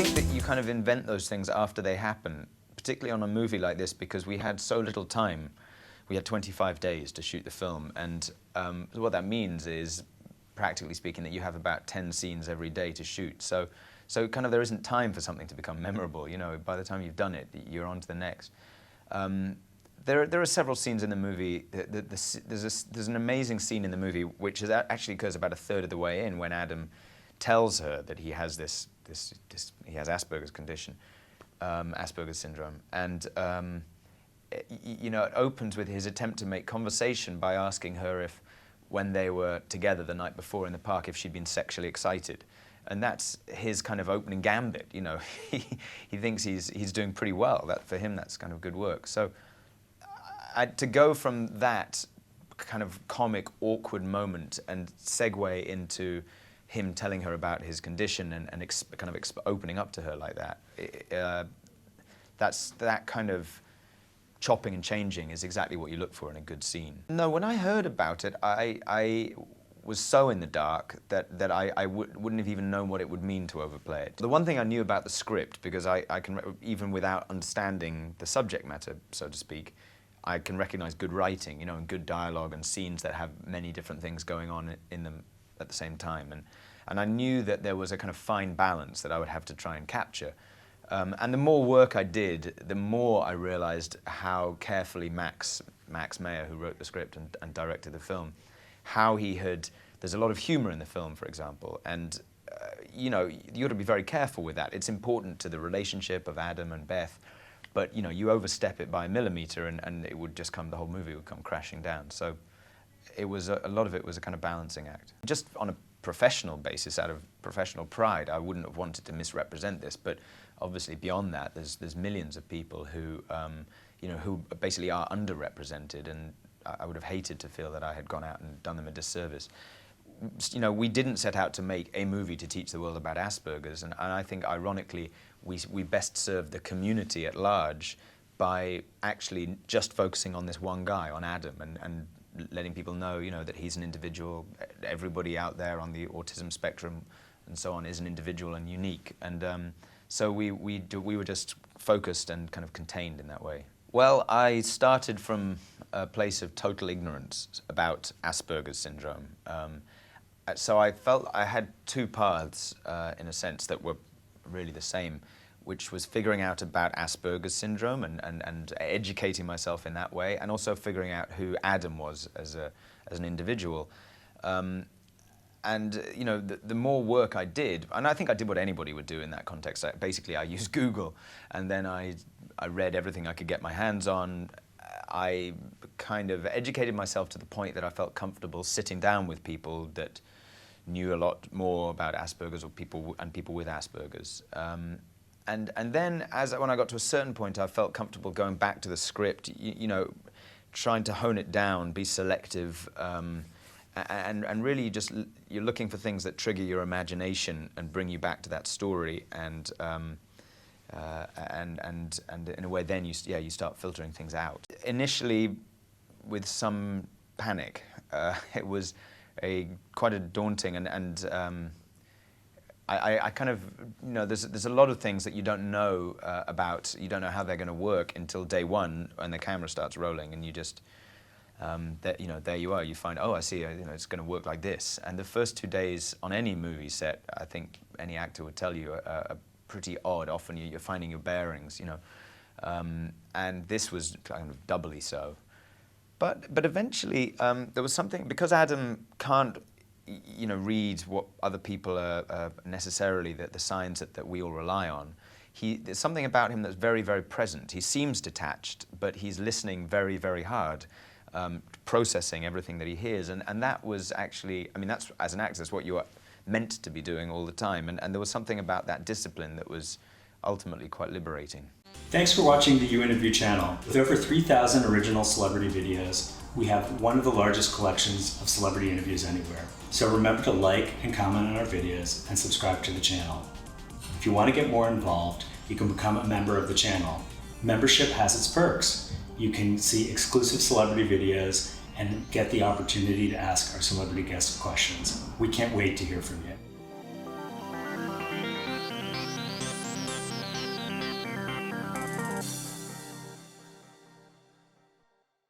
think that you kind of invent those things after they happen, particularly on a movie like this, because we had so little time. We had 25 days to shoot the film, and what that means is, practically speaking, that you have about 10 scenes every day to shoot. So kind of there isn't time for something to become memorable. You know, by the time you've done it, you're on to the next. There are several scenes in the movie. There's an amazing scene in the movie which actually occurs about a third of the way in, when Adam tells her that he has he has Asperger's condition, Asperger's syndrome, and you know, it opens with his attempt to make conversation by asking her if, when they were together the night before in the park, if she'd been sexually excited. And that's his kind of opening gambit, you know. He thinks he's doing pretty well. For him, that's kind of good work. So to go from that kind of comic, awkward moment and segue into him telling her about his condition and kind of opening up to her like that, that kind of chopping and changing is exactly what you look for in a good scene. No, when I heard about it, I was so in the dark that I wouldn't have even known what it would mean to overplay it. The one thing I knew about the script, because I can, even without understanding the subject matter, so to speak, I can recognize good writing, you know, and good dialogue and scenes that have many different things going on in them at the same time. And I knew that there was a kind of fine balance that I would have to try and capture. And the more work I did, the more I realized how carefully Max Mayer, who wrote the script and directed the film, how there's a lot of humor in the film, for example, and you know, you got to be very careful with that. It's important to the relationship of Adam and Beth, but you know, you overstep it by a millimeter and it would just the whole movie would come crashing down. So it was, a lot of it was a kind of balancing act. Just on a professional basis, out of professional pride, I wouldn't have wanted to misrepresent this, but obviously beyond that, there's millions of people who, you know, who basically are underrepresented, and I would have hated to feel that I had gone out and done them a disservice. You know, we didn't set out to make a movie to teach the world about Asperger's, and I think, ironically, we best served the community at large by actually just focusing on this one guy, on Adam, and letting people know, you know, that he's an individual. Everybody out there on the autism spectrum and so on is an individual and unique, and so we were just focused and kind of contained in that way. Well, I started from a place of total ignorance about Asperger's syndrome. So I felt I had two paths, in a sense, that were really the same, which was figuring out about Asperger's syndrome and educating myself in that way, and also figuring out who Adam was as an individual. And you know, the more work I did, and I think I did what anybody would do in that context. Basically, I used Google, and then I read everything I could get my hands on. I kind of educated myself to the point that I felt comfortable sitting down with people that knew a lot more about Asperger's, or people with Asperger's. And then, when I got to a certain point, I felt comfortable going back to the script. You know, trying to hone it down, be selective. And really just, you're looking for things that trigger your imagination and bring you back to that story, and in a way then you start filtering things out. Initially, with some panic, it was quite a daunting, and I kind of, you know, there's a lot of things that you don't know about. You don't know how they're going to work until day one, when the camera starts rolling, and you just you know, there you are. You find, oh, I see. You know, it's going to work like this. And the first 2 days on any movie set, I think any actor would tell you, are pretty odd. Often you're finding your bearings, you know, and this was kind of doubly so. But eventually there was something, because Adam can't, you know, read what other people are necessarily the signs that we all rely on. There's something about him that's very, very present. He seems detached, but he's listening very, very hard. Processing everything that he hears, and that was actually, I mean, that's, as an actor, that's what you are meant to be doing all the time, and there was something about that discipline that was ultimately quite liberating. Thanks for watching the You Interview channel. With over 3,000 original celebrity videos, we have one of the largest collections of celebrity interviews anywhere. So remember to like and comment on our videos and subscribe to the channel. If you want to get more involved, you can become a member of the channel. Membership has its perks. You can see exclusive celebrity videos and get the opportunity to ask our celebrity guests questions. We can't wait to hear from you.